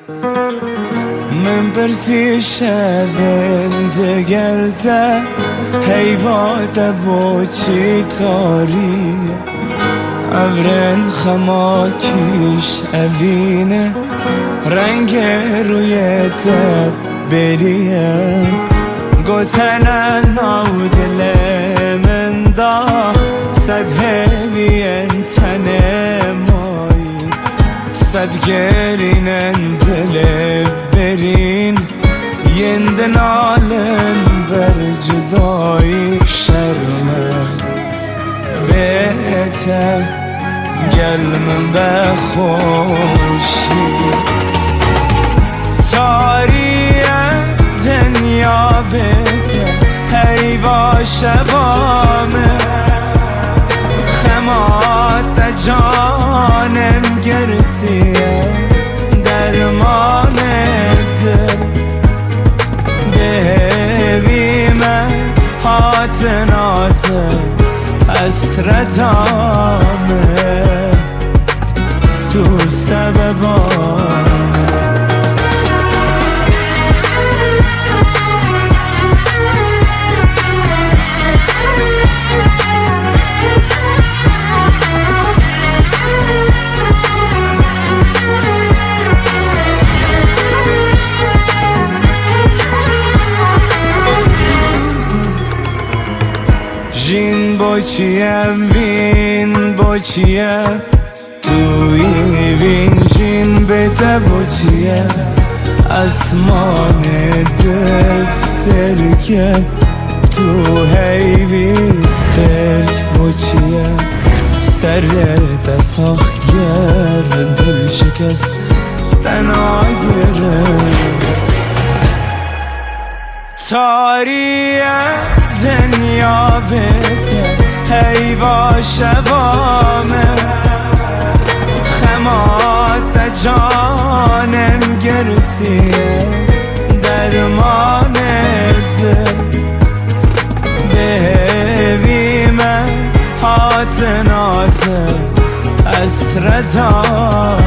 من برسی شبند گلده هیواده بوچی تاری ابرن خماکیش ابینه رنگ روی تب بریه گوتنه ناو دل من دا صد هوین تنه مایی صد گرینن دل برین یندن آلن بر جدایی شرمه بهتر گل من بخوشی تاریه دنیا بهتر هی باشه بامه خمات جانم گرتیه درمان دل ببیمه هاتناته حسرتامه تو سببامه جین بوچیم وین بوچیم توی وین جین بده بوچیم اسمان دسترکه تو هیویسترک بوچیم سر دساخ گر دل شکست تناگرت تاریه دنیا بهتر هی باشه بامه خمات جانم گرتیه درمان دل ببیمه هاتناته حسرتام